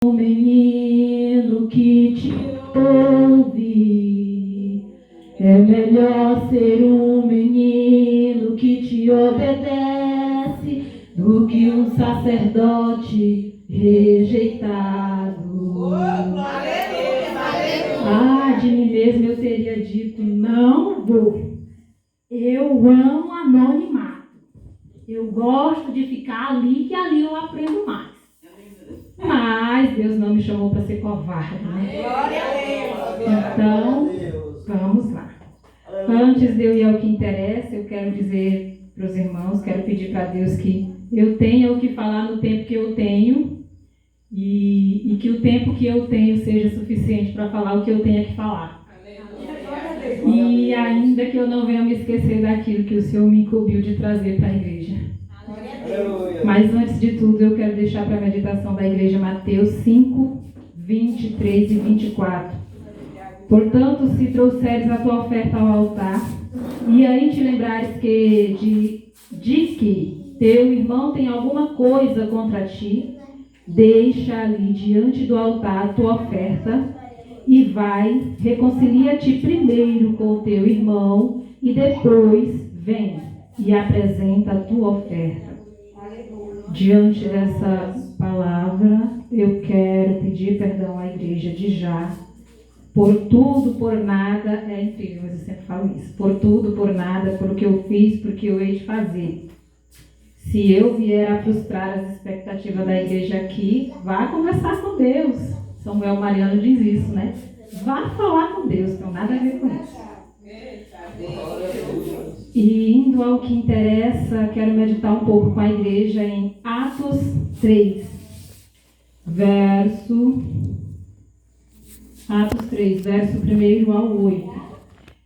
Um menino que te ouve, é melhor ser um menino que te obedece do que um sacerdote rejeitado. Ah, de mim mesmo eu teria dito, não vou. Eu amo anonimato. Eu gosto de ficar ali, que ali eu aprendo mais. Mas Deus não me chamou para ser covarde, né? Então, vamos lá. Antes de eu ir ao que interessa, eu quero dizer para os irmãos, quero pedir para Deus que eu tenha o que falar no tempo que eu tenho e que o tempo que eu tenho seja suficiente para falar o que eu tenha que falar. E ainda que eu não venha me esquecer daquilo que o Senhor me incumbiu de trazer para a igreja. Mas antes de tudo, eu quero deixar para a meditação da igreja Mateus 5, 23 e 24. Portanto, se trouxeres a tua oferta ao altar, e aí te lembrares que que teu irmão tem alguma coisa contra ti, deixa ali diante do altar a tua oferta, e vai, reconcilia-te primeiro com o teu irmão, e depois vem e apresenta a tua oferta. Diante dessa palavra, eu quero pedir perdão à igreja de já. Por tudo, por nada, é incrível, mas eu sempre falo isso. Por tudo, por nada, por o que eu fiz, por o que eu hei de fazer. Se eu vier a frustrar as expectativas da igreja aqui, vá conversar com Deus. Samuel Mariano diz isso, né? Vá falar com Deus, não tem nada a ver com isso. E indo ao que interessa, quero meditar um pouco com a igreja em Atos 3, verso 1 ao 8.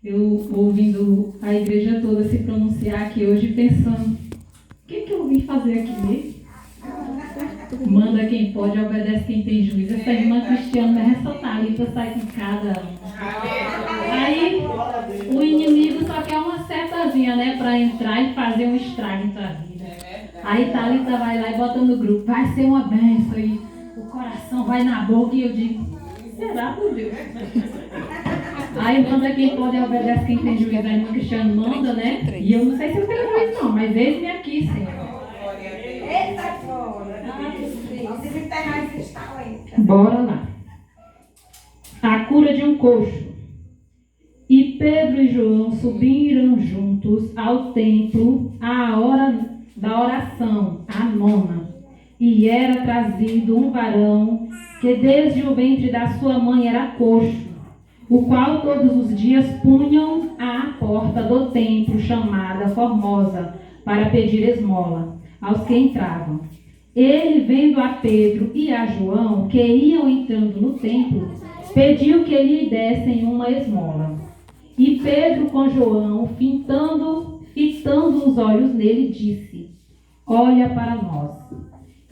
Eu ouvindo a igreja toda se pronunciar aqui hoje, pensando, o que eu vim fazer aqui mesmo? Manda quem pode, obedece quem tem juízo. Essa irmã Cristiana vai ressaltar ali para sair com cada um. Aí o inimigo só quer uma setazinha, né? Para entrar e fazer um estrago em tua vida. Aí Thalita vai lá e bota no grupo, vai ser uma bênção. E o coração vai na boca e eu digo, será por Deus? Aí manda quem pode, obedece quem tem juízo. A irmã Cristiana manda, né? E eu não sei se eu tenho juízo não, mas eis-me aqui, Senhor. Eita, fora! Vamos enterrar esse estalo aí. Bora lá. A cura de um coxo. E Pedro e João subiram juntos ao templo à hora da oração, a nona. E era trazido um varão que desde o ventre da sua mãe era coxo, o qual todos os dias punham à porta do templo chamada Formosa, para pedir esmola aos que entravam. Ele, vendo a Pedro e a João, que iam entrando no templo, pediu que lhe dessem uma esmola. E Pedro com João, fitando os olhos nele, disse, olha para nós.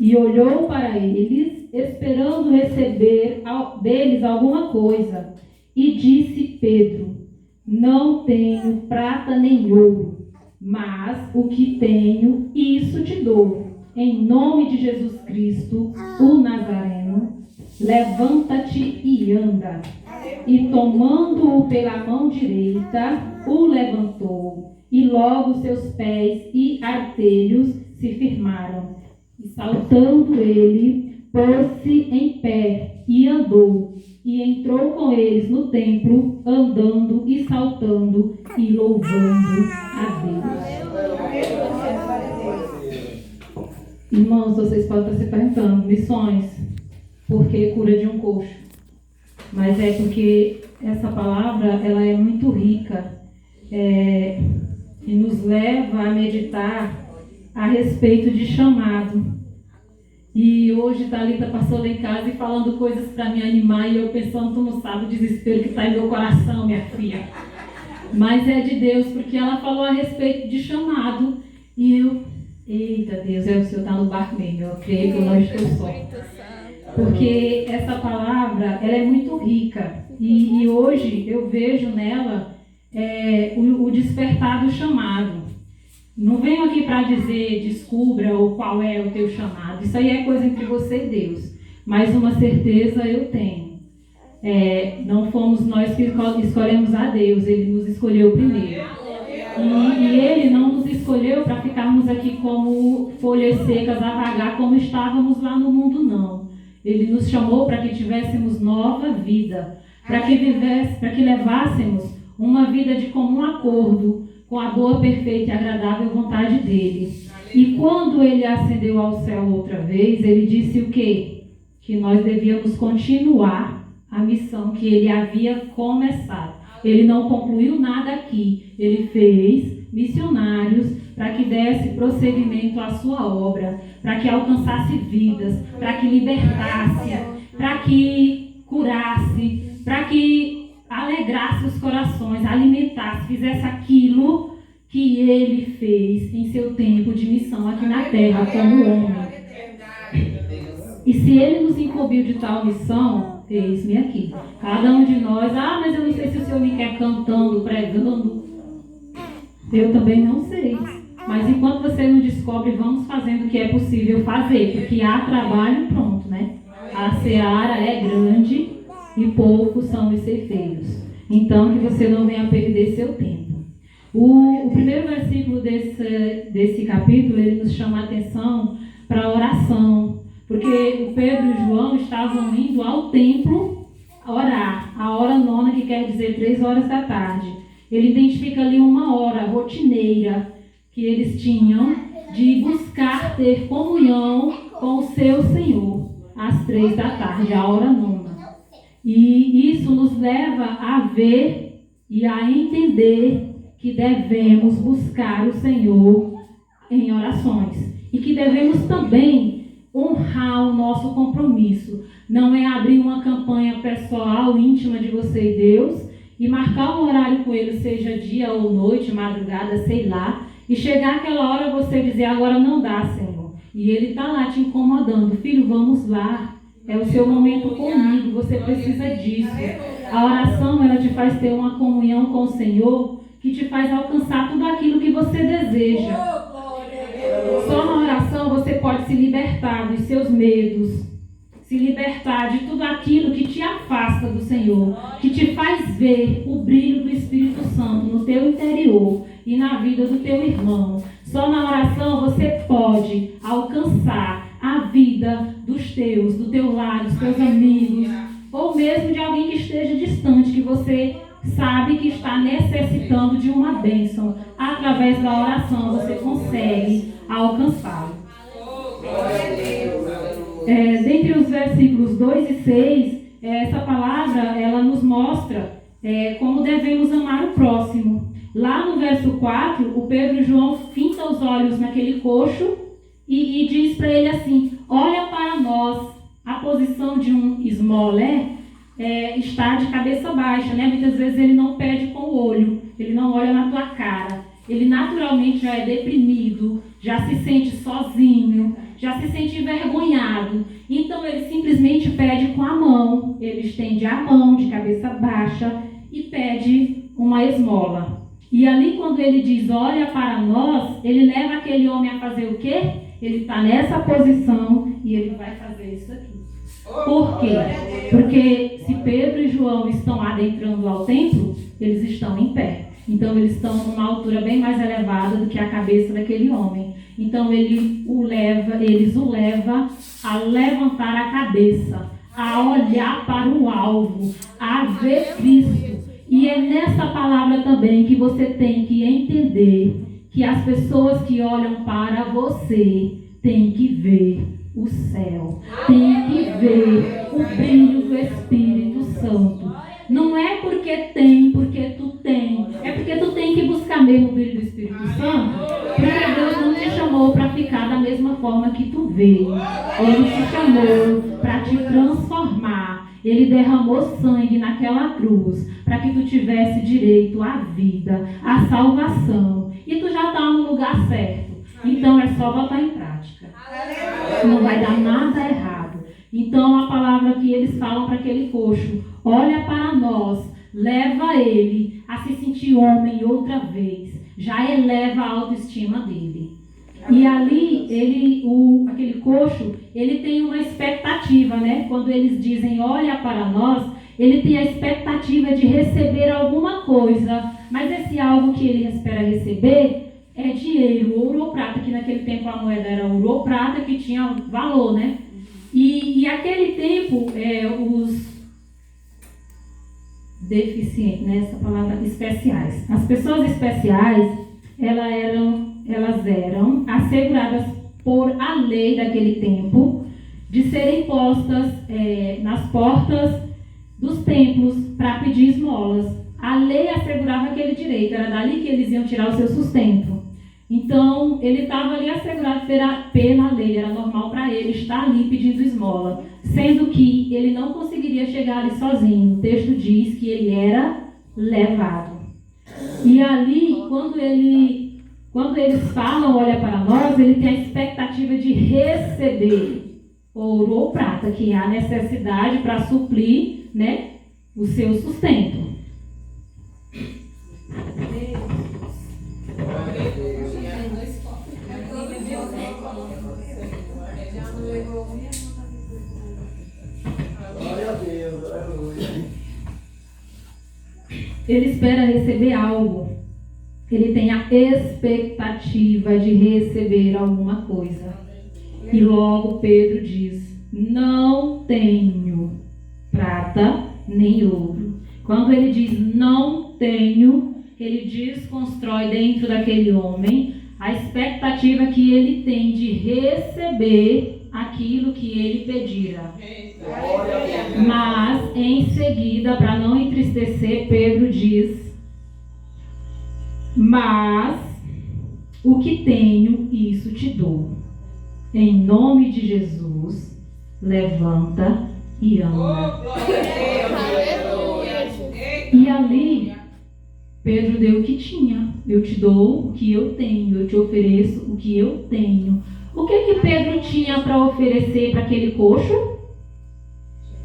E olhou para eles, esperando receber deles alguma coisa. E disse Pedro, não tenho prata nem ouro, mas o que tenho, isso te dou. Em nome de Jesus Cristo, o Nazareno, levanta-te e anda. E tomando-o pela mão direita, o levantou, e logo seus pés e artelhos se firmaram. E saltando ele, pôs-se em pé e andou, e entrou com eles no templo, andando e saltando e louvando a Deus. Irmãos, vocês podem estar se perguntando, missões, por que cura de um coxo? Mas é porque essa palavra ela é muito rica e nos leva a meditar a respeito de chamado. E hoje Thalita passou lá em casa e falando coisas para me animar e eu pensando, tu não sabe o desespero que está em meu coração, minha filha. Mas é de Deus, porque ela falou a respeito de chamado e eu, eita Deus, o Senhor está no barco mesmo, eu creio que eu não estou só. Porque essa palavra, ela é muito rica. E hoje eu vejo nela o despertar do chamado. Não venho aqui para dizer, descubra ou qual é o teu chamado. Isso aí é coisa entre você e Deus. mas uma certeza eu tenho. Não fomos nós que escolhemos a Deus, Ele nos escolheu primeiro. E Ele não nos escolheu para ficarmos aqui como folhas secas a vagar como estávamos lá no mundo, não. Ele nos chamou para que tivéssemos nova vida, para que levássemos uma vida de comum acordo com a boa, perfeita e agradável vontade dele. E quando Ele ascendeu ao céu outra vez, Ele disse o quê? Que nós devíamos continuar a missão que Ele havia começado. Ele não concluiu nada aqui. Ele fez missionários para que desse prosseguimento à sua obra, para que alcançasse vidas, para que libertasse, para que curasse, para que alegrasse os corações, alimentasse, fizesse aquilo que Ele fez em seu tempo de missão aqui na terra como homem. E se Ele nos incumbiu de tal missão, eis-me aqui. Cada um de nós, mas eu não sei se o Senhor me quer cantando, pregando. Eu também não sei. Mas enquanto você não descobre, vamos fazendo o que é possível fazer, porque há trabalho pronto, né? A seara é grande e poucos são os ceifeiros. Então, que você não venha perder seu tempo. O primeiro versículo desse capítulo, ele nos chama a atenção para a oração. Porque o Pedro e o João estavam indo ao templo orar. A hora nona, que quer dizer 3 horas da tarde. Ele identifica ali uma hora rotineira que eles tinham de buscar ter comunhão com o seu Senhor. Às 3 da tarde, a hora nona. E isso nos leva a ver e a entender que devemos buscar o Senhor em orações. E que devemos também honrar o nosso compromisso. Não é abrir uma campanha pessoal, íntima de você e Deus, e marcar um horário com Ele, seja dia ou noite, madrugada, sei lá, e chegar aquela hora você dizer, agora não dá, Senhor. E Ele está lá te incomodando. Filho, vamos lá. É o seu momento comigo, você precisa disso. A oração, ela te faz ter uma comunhão com o Senhor, que te faz alcançar tudo aquilo que você deseja. Só na oração você pode se libertar dos seus medos, se libertar de tudo aquilo que te afasta do Senhor, que te faz ver o brilho do Espírito Santo no teu interior e na vida do teu irmão. Só na oração você pode alcançar a vida dos teus, do teu lar, dos teus amigos, ou mesmo de alguém que esteja distante, que você sabe que está necessitando de uma bênção. Através da oração você consegue alcançá-lo. Dentre os versículos 2 e 6, essa palavra ela nos mostra como devemos amar o próximo. Lá no verso 4, o Pedro e João fintam os olhos naquele coxo e diz para ele assim, olha para nós. A posição de um esmolé está de cabeça baixa, né? Muitas vezes ele não pede com o olho, ele não olha na tua cara. Ele naturalmente já é deprimido, já se sente sozinho, já se sente envergonhado. Então ele simplesmente pede com a mão, ele estende a mão de cabeça baixa e pede uma esmola. E ali quando ele diz, olha para nós, ele leva aquele homem a fazer o quê? Ele está nessa posição e ele vai fazer isso aqui. Por quê? Porque se Pedro e João estão adentrando ao templo, eles estão em pé. Então eles estão numa altura bem mais elevada do que a cabeça daquele homem. Então eles o leva a levantar a cabeça, a olhar para o alvo, a ver Cristo. E é nessa palavra também que você tem que entender que as pessoas que olham para você têm que ver o céu, têm que ver o brilho do Espírito Santo. Não é porque tu tem, é porque tu tem que buscar mesmo o brilho do Espírito Santo, porque Deus não te chamou para ficar da mesma forma que tu veio. Ele te chamou para te transformar. Ele derramou sangue naquela cruz para que tu tivesse direito à vida, à salvação. E tu já está no lugar certo. Então é só botar em prática. Não vai dar nada errado. Então a palavra que eles falam para aquele coxo, olha para nós, leva ele a se sentir homem outra vez. Já eleva a autoestima dele. E ali, aquele coxo, ele tem uma expectativa, né? Quando eles dizem, olha para nós, ele tem a expectativa de receber alguma coisa. Mas esse algo que ele espera receber é dinheiro, ouro ou prata, que naquele tempo a moeda era ouro ou prata, que tinha valor, né? E aquele tempo, os deficientes, né? Essa palavra, especiais. As pessoas especiais, elas eram asseguradas por a lei daquele tempo de serem postas nas portas dos templos para pedir esmolas. A lei assegurava aquele direito, era dali que eles iam tirar o seu sustento. Então, ele estava ali assegurado pela lei, era normal para ele estar ali pedindo esmola, sendo que ele não conseguiria chegar ali sozinho. O texto diz que ele era levado. E ali, quando eles falam, olha para nós, ele tem a expectativa de receber ouro ou prata, que é a necessidade para suprir, né, o seu sustento. Ele espera receber algo. Ele tem a expectativa de receber alguma coisa. E logo Pedro diz, não tenho prata nem ouro. Quando ele diz não tenho, ele desconstrói dentro daquele homem a expectativa que ele tem de receber aquilo que ele pedira. Mas em seguida, para não entristecer, Pedro diz, mas o que tenho, isso te dou. Em nome de Jesus, levanta e anda. E ali, Pedro deu o que tinha. Eu te dou o que eu tenho, eu te ofereço o que eu tenho. O que Pedro tinha para oferecer para aquele coxo?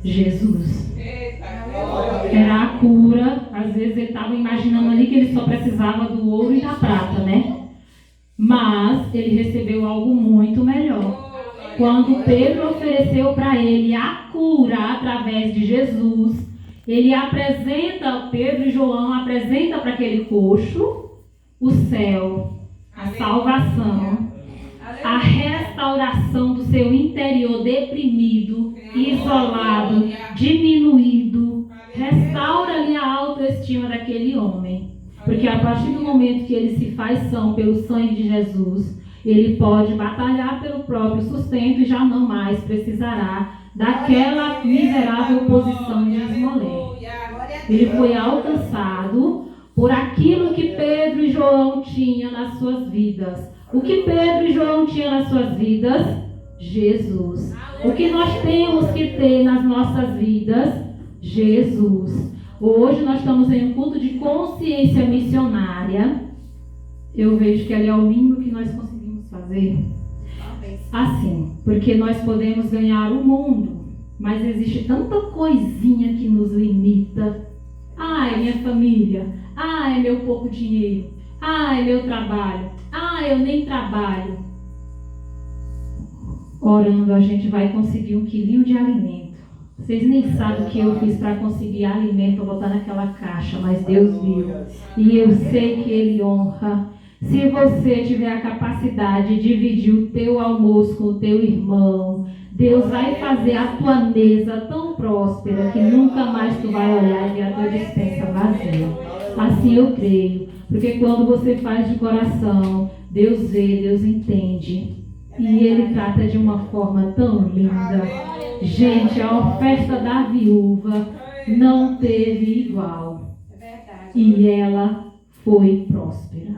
Jesus. Era a cura. Às vezes ele estava imaginando ali que ele só precisava do ouro e da prata, né? Mas ele recebeu algo muito melhor. Quando Pedro ofereceu para ele a cura através de Jesus, ele apresenta, Pedro e João apresenta para aquele coxo o céu, a salvação, a restauração do seu interior deprimido, isolado, diminuído. Restaura-lhe a autoestima daquele homem. Porque a partir do momento que ele se faz são pelo sangue de Jesus, ele pode batalhar pelo próprio sustento e já não mais precisará daquela miserável posição de esmoleiro. Ele foi alcançado por aquilo que Pedro e João tinham nas suas vidas. O que Pedro e João tinham nas suas vidas? Jesus. O que nós temos que ter nas nossas vidas? Jesus. Hoje nós estamos em um culto de consciência missionária. Eu vejo que ali é o mínimo que nós conseguimos fazer. Assim, porque nós podemos ganhar o mundo, mas existe tanta coisinha que nos limita. É minha família. É meu pouco dinheiro. É meu trabalho. Eu nem trabalho. Orando, a gente vai conseguir 1 quilinho de alimento. Vocês nem sabem o que eu fiz para conseguir alimento, para botar naquela caixa, mas Deus viu. E eu sei que Ele honra. Se você tiver a capacidade de dividir o teu almoço com o teu irmão, Deus vai fazer a tua mesa tão próspera que nunca mais tu vai olhar e ver a tua despensa vazia. Assim eu creio. Porque quando você faz de coração, Deus vê, Deus entende. E Ele trata de uma forma tão linda. Gente, a oferta da viúva não teve igual. E ela foi próspera.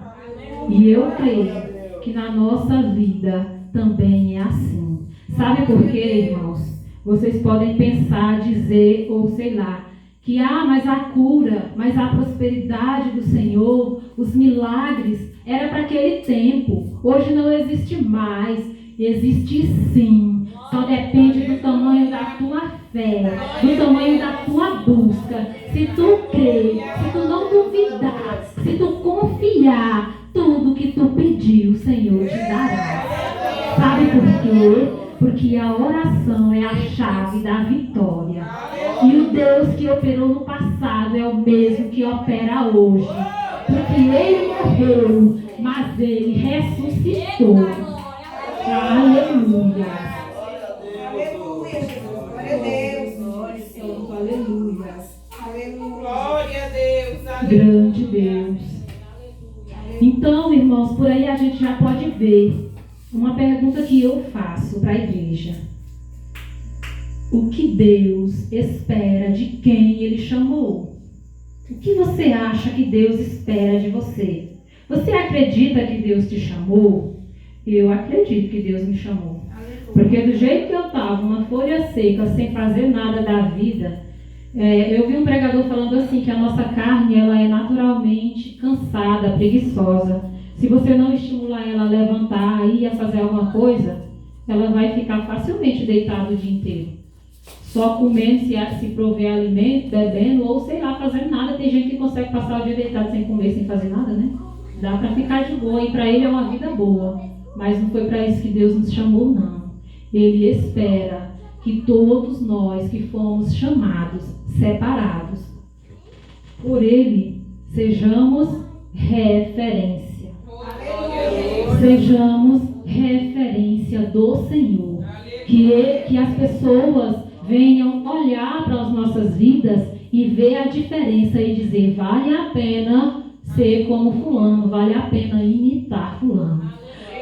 E eu creio que na nossa vida também é assim. Sabe por quê, irmãos? Vocês podem pensar, dizer, ou sei lá, que mas a cura, mas a prosperidade do Senhor, os milagres, era para aquele tempo. Hoje não existe mais. Existe sim. Só depende do tamanho da tua fé, do tamanho da tua busca. Se tu crer, se tu não duvidar, se tu confiar, tudo que que tu pediu, o Senhor te dará. Sabe por quê? Porque a oração é a chave da vitória. E o Deus que operou no passado é o mesmo que opera hoje. Porque ele morreu, mas ele ressuscitou. Aleluia. Aleluia, Jesus. Glória a Deus. Glória, Santo. Aleluia. Aleluia. Glória a Deus. Grande Deus. Então, irmãos, por aí a gente já pode ver uma pergunta que eu faço para a igreja. O que Deus espera de quem Ele chamou? O que você acha que Deus espera de você? Você acredita que Deus te chamou? Eu acredito que Deus me chamou. Porque do jeito que eu estava, uma folha seca, sem fazer nada da vida, eu vi um pregador falando assim, que a nossa carne ela é naturalmente cansada, preguiçosa. Se você não estimular ela a levantar e a fazer alguma coisa, ela vai ficar facilmente deitada o dia inteiro. Só comendo, se prover alimento, bebendo, ou sei lá, fazendo nada. Tem gente que consegue passar o dia deitado sem comer, sem fazer nada, né? Dá para ficar de boa, e para ele é uma vida boa. Mas não foi para isso que Deus nos chamou, não. Ele espera que todos nós que fomos chamados, separados por Ele, sejamos referência. Sejamos referência do Senhor. Que as pessoas venham olhar para as nossas vidas e ver a diferença e dizer, vale a pena ser como fulano, vale a pena imitar fulano.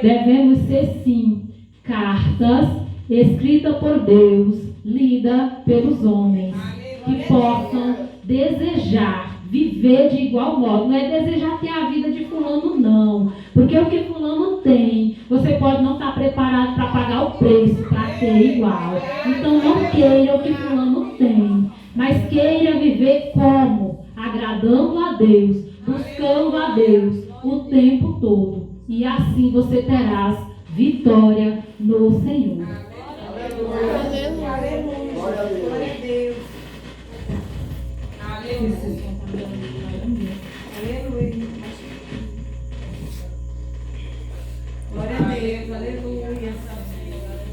Devemos ser, sim, cartas escritas por Deus, lidas pelos homens, que possam desejar viver de igual modo. Não é desejar ter a vida de fulano, não. Porque o que fulano tem, você pode não estar preparado para pagar o preço para ter igual. Então não queira o que fulano tem, mas queira viver como? Agradando a Deus, buscando a Deus o tempo todo. E assim você terás vitória no Senhor. Aleluia. Glória a Deus. Aleluia. Glória a Deus. Aleluia.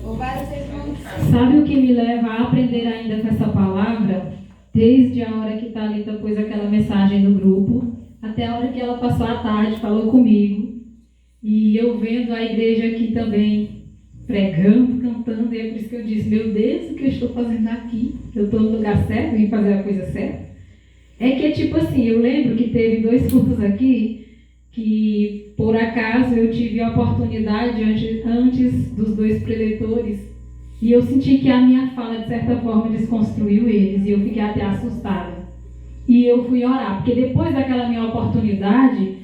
Louvado seja o nome do Senhor. Sabe o que me leva a aprender ainda com essa palavra? Desde a hora que Thalita pôs aquela mensagem no grupo, até a hora que ela passou a tarde, falou comigo. E eu vendo a igreja aqui também, pregando, cantando, e é por isso que eu disse, meu Deus, o que eu estou fazendo aqui? Eu estou no lugar certo, vim fazer a coisa certa? É que tipo assim, eu lembro que teve 2 cultos aqui, que por acaso eu tive a oportunidade antes dos 2 preletores, e eu senti que a minha fala de certa forma desconstruiu eles, e eu fiquei até assustada. E eu fui orar, porque depois daquela minha oportunidade,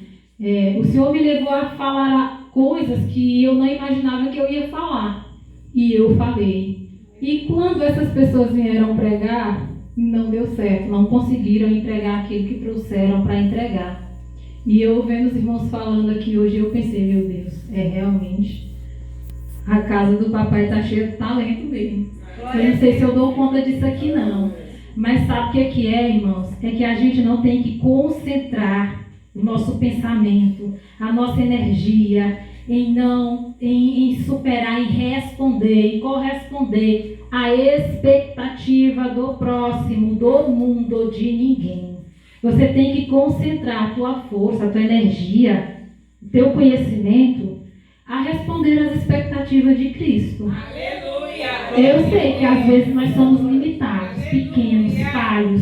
o Senhor me levou a falar coisas que eu não imaginava que eu ia falar. E eu falei. E quando essas pessoas vieram pregar, não deu certo, não conseguiram entregar aquilo que trouxeram para entregar. E eu vendo os irmãos falando aqui hoje, eu pensei, meu Deus, realmente, a casa do papai está cheia de talento mesmo. Eu não sei se eu dou conta disso aqui não. Mas sabe o que é, irmãos? É que a gente não tem que concentrar o nosso pensamento, a nossa energia em superar, em responder, em corresponder à expectativa do próximo, do mundo, de ninguém. Você tem que concentrar a tua força, a tua energia, o teu conhecimento a responder às expectativas de Cristo. Aleluia! Eu sei que às vezes nós somos limitados, pequenos, falhos,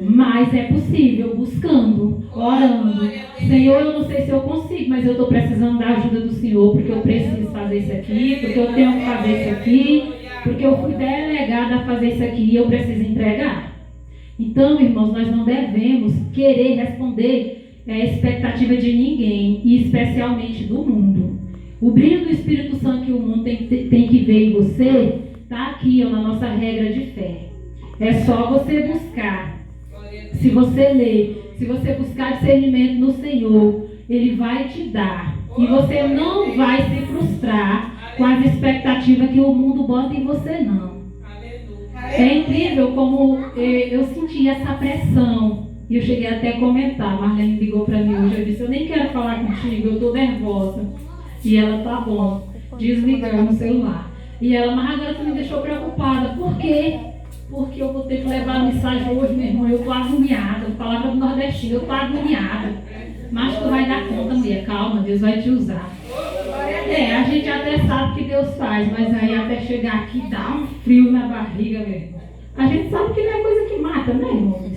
mas é possível, buscando, orando. Senhor, eu não sei se eu consigo, mas eu estou precisando da ajuda do Senhor, porque eu preciso fazer isso aqui, porque eu tenho que fazer isso aqui, porque eu fui delegada a fazer isso aqui e eu preciso entregar. Então, irmãos, nós não devemos querer responder a expectativa de ninguém, e especialmente do mundo. O brilho do Espírito Santo que o mundo tem que ver em você, está aqui na nossa regra de fé. É só você buscar. Se você ler, se você buscar discernimento no Senhor, Ele vai te dar. E você não vai se frustrar com as expectativas que o mundo bota em você, não. É incrível como eu senti essa pressão E eu cheguei até a comentar, Marlene ligou para mim hoje, eu disse, eu nem quero falar contigo, eu estou nervosa. E ela, tá bom, desligando o celular. E ela, mas agora você me deixou preocupada. Por quê? Porque eu vou ter que levar a mensagem hoje, meu irmão, eu estou agoniada, palavra do nordestino, eu estou agoniada. Mas tu vai dar conta, mulher, calma, Deus vai te usar. A gente até sabe que Deus faz, mas aí até chegar aqui dá um frio na barriga, meu irmão. A gente sabe que não é coisa que mata, né, irmãos?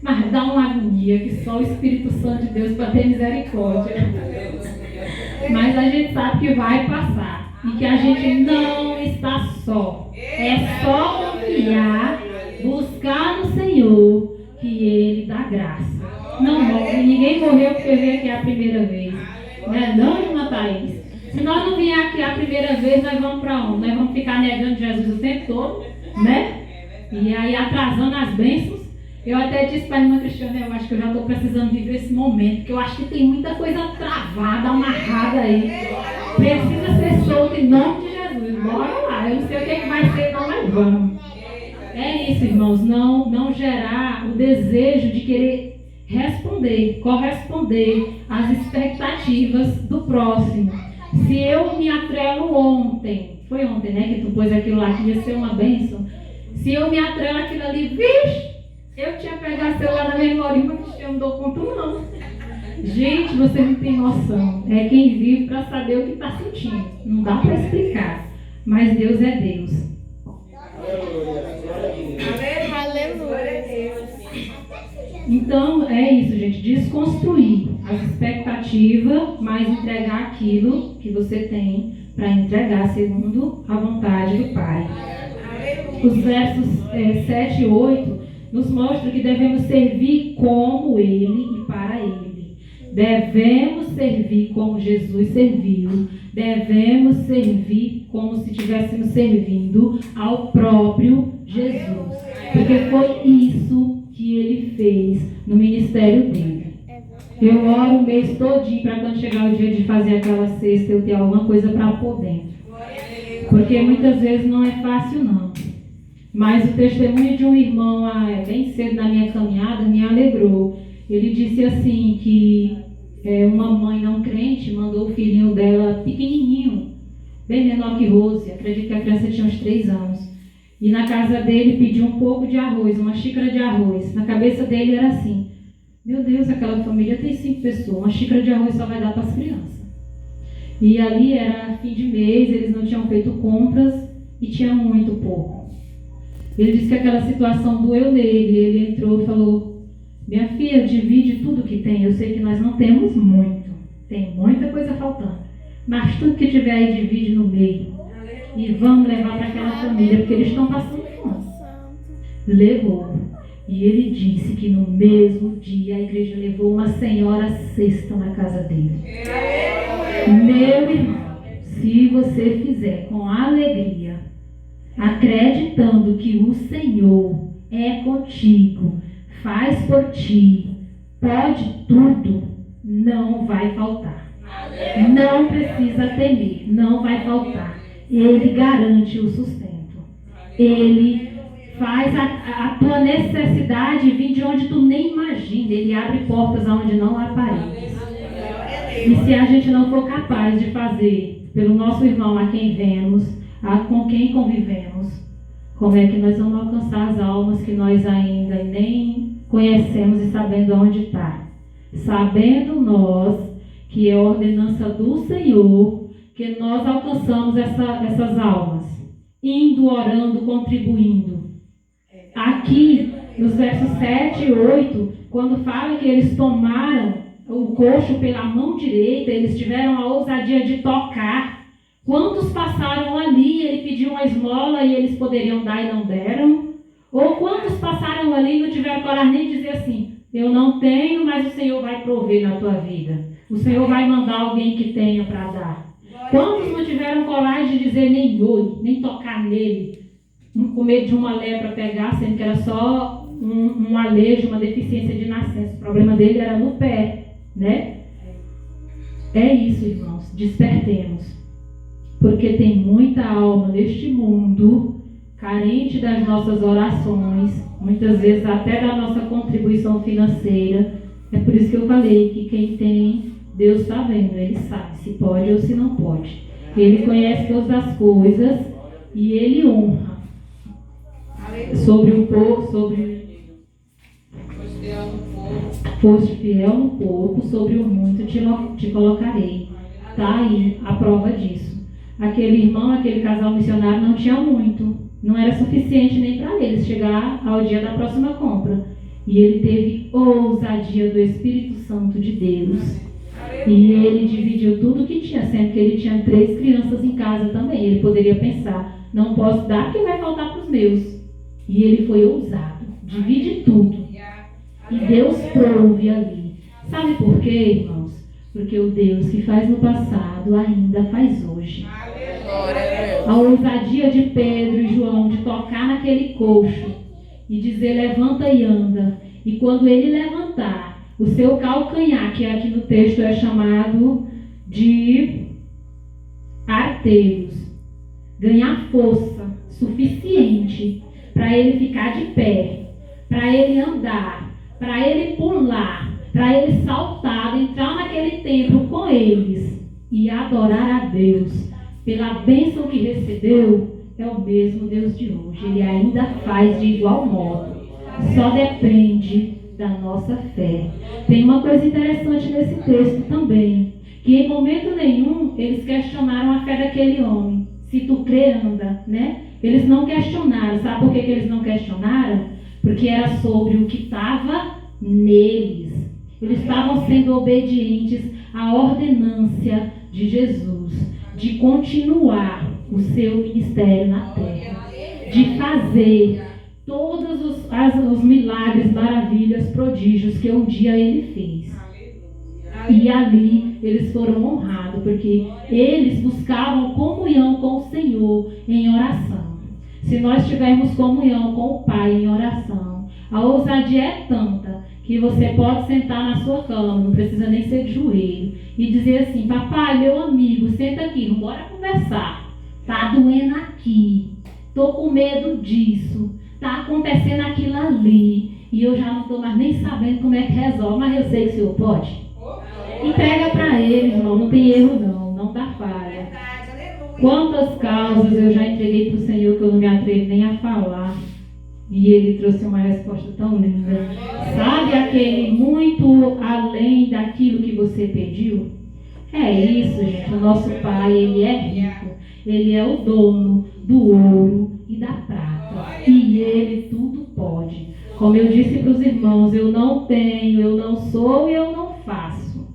Mas dá uma agonia que só o Espírito Santo de Deus para ter misericórdia. Mas a gente sabe que vai passar e que a gente não está só. É só confiar, buscar no Senhor, que Ele dá graça. Não morre, ninguém morreu porque veio aqui a primeira vez. Né? Não, irmã Thaís. Se nós não vier aqui a primeira vez, nós vamos para onde? Nós vamos ficar negando Jesus o tempo todo, né? E aí atrasando as bênçãos. Eu até disse para a irmã Cristiana, eu acho que eu já estou precisando viver esse momento, porque eu acho que tem muita coisa travada, amarrada aí. Precisa ser solto em nome de Jesus. Bora lá, eu não sei o que vai ser, não, mas vamos. É isso, irmãos, não gerar o desejo de querer corresponder às expectativas do próximo. Se eu me atrelo ontem, foi ontem, né, que tu pôs aquilo lá que ia ser uma bênção. Se eu me atrelo aquilo ali, vixe, eu tinha pegado o celular na memória, mas eu não dou conta não. Gente, vocês não têm noção. É quem vive para saber o que está sentindo. Não dá para explicar. Mas Deus é Deus. Então, é isso, gente. Desconstruir as expectativas, mas entregar aquilo que você tem para entregar segundo a vontade do Pai. Os versos 7 e 8 nos mostram que devemos servir como Ele e para Ele. Devemos servir como Jesus serviu. Devemos servir como se estivéssemos servindo ao próprio Jesus. Porque foi isso que Ele fez no ministério dele. Eu oro o mês todinho para quando chegar o dia de fazer aquela cesta eu ter alguma coisa para pôr dentro. Porque muitas vezes não é fácil não. Mas o testemunho de um irmão, bem cedo na minha caminhada, me alegrou. Ele disse assim, que uma mãe não crente mandou o filhinho dela pequenininho, bem menor que Rose, acredito que a criança tinha uns 3 anos. E na casa dele pediu um pouco de arroz, uma xícara de arroz. Na cabeça dele era assim, meu Deus, aquela família tem 5 pessoas, uma xícara de arroz só vai dar para as crianças. E ali era fim de mês, eles não tinham feito compras e tinha muito pouco. Ele disse que aquela situação doeu nele. Ele entrou e falou, minha filha, divide tudo que tem. Eu sei que nós não temos muito. Tem muita coisa faltando. Mas tudo que tiver aí, divide no meio. E vamos levar para aquela família, porque eles estão passando fome. Levou. E ele disse que no mesmo dia a igreja levou uma senhora cesta na casa dele. Meu irmão, se você fizer com alegria, acreditando que o Senhor é contigo, faz por ti, pode tudo, não vai faltar. Não precisa temer, não vai faltar. Ele garante o sustento. Ele faz a tua necessidade vir de onde tu nem imagina. Ele abre portas aonde não há paredes. E se a gente não for capaz de fazer pelo nosso irmão a quem vemos, com quem convivemos, como é que nós vamos alcançar as almas que nós ainda nem conhecemos e sabendo onde está? Sabendo nós que é a ordenança do Senhor que nós alcançamos essas almas, indo, orando, contribuindo. Aqui, nos versos 7 e 8, quando fala que eles tomaram o coxo pela mão direita, eles tiveram a ousadia de tocar. Quantos passaram ali, ele pediu uma esmola e eles poderiam dar e não deram? Ou quantos passaram ali e não tiveram coragem nem de dizer assim, eu não tenho, mas o Senhor vai prover na tua vida. O Senhor vai mandar alguém que tenha para dar. Quantos não tiveram coragem de dizer nem oi, nem tocar nele? Com medo de uma lepra pegar, sendo que era só um alejo, uma deficiência de nascença. O problema dele era no pé, né? É isso, irmãos, despertemos. Porque tem muita alma neste mundo carente das nossas orações, muitas vezes até da nossa contribuição financeira. É por isso que eu falei que quem tem, Deus está vendo, Ele sabe se pode ou se não pode. Ele conhece todas as coisas e Ele honra. Sobre o povo, foste fiel no pouco, sobre o muito te colocarei. Está aí a prova disso. Aquele irmão, aquele casal missionário não tinha muito, não era suficiente nem para eles chegar ao dia da próxima compra. E ele teve ousadia do Espírito Santo de Deus. E ele dividiu tudo que tinha, sendo que ele tinha 3 crianças em casa também. Ele poderia pensar, não posso dar que vai faltar para os meus. E ele foi ousado, divide tudo. E Deus prove ali. Sabe por quê, irmãos? Porque o Deus que faz no passado ainda faz hoje. A ousadia de Pedro e João de tocar naquele coxo e dizer levanta e anda. E quando ele levantar, o seu calcanhar, que aqui no texto é chamado de arteiros, ganhar força suficiente para ele ficar de pé, para ele andar, para ele pular, para ele saltar, entrar naquele templo com eles e adorar a Deus pela bênção que recebeu, é o mesmo Deus de hoje. Ele ainda faz de igual modo. Só depende da nossa fé. Tem uma coisa interessante nesse texto também, que em momento nenhum eles questionaram a fé daquele homem. Se tu crê, anda, né? Eles não questionaram. Sabe por que eles não questionaram? Porque era sobre o que estava neles. Eles estavam sendo obedientes à ordenância de Jesus, de continuar o seu ministério na terra, de fazer todos os milagres, maravilhas, prodígios que um dia ele fez. E ali eles foram honrados, porque eles buscavam comunhão com o Senhor em oração. Se nós tivermos comunhão com o Pai em oração, a ousadia é tanta que você pode sentar na sua cama, não precisa nem ser de joelho, e dizer assim: papai, meu amigo, senta aqui, bora conversar. Tá doendo aqui, tô com medo disso, tá acontecendo aquilo ali, e eu já não estou mais nem sabendo como é que resolve, mas eu sei que o Senhor pode. Entrega para Ele, irmão, não tem erro não dá falha. Quantas causas eu já entreguei para o Senhor que eu não me atrevo nem a falar, e Ele trouxe uma resposta tão linda. Sabe aquele muito além daquilo que você pediu? É isso, gente. O nosso Pai, Ele é rico. Ele é o dono do ouro e da prata. E Ele tudo pode. Como eu disse para os irmãos, eu não tenho, eu não sou e eu não faço.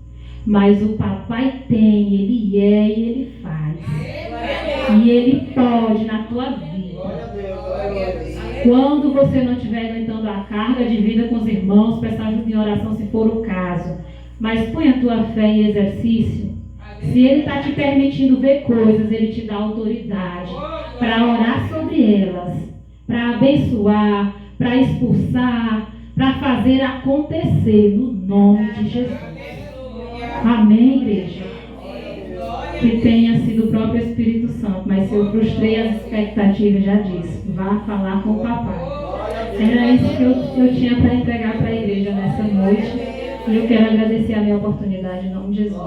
Mas o papai tem, Ele é e Ele faz. E Ele pode na tua vida. Quando você não estiver aguentando a carga de vida com os irmãos, peça ajuda em oração se for o caso. Mas põe a tua fé em exercício. Se Ele está te permitindo ver coisas, Ele te dá autoridade para orar sobre elas, para abençoar, para expulsar, para fazer acontecer no nome de Jesus. Amém, igreja? Que tenha sido o próprio Espírito Santo, mas se eu frustrei as expectativas, já disse, vá falar com o papai. Era isso que eu tinha para entregar para a igreja nessa noite. E eu quero agradecer a minha oportunidade em nome de Jesus.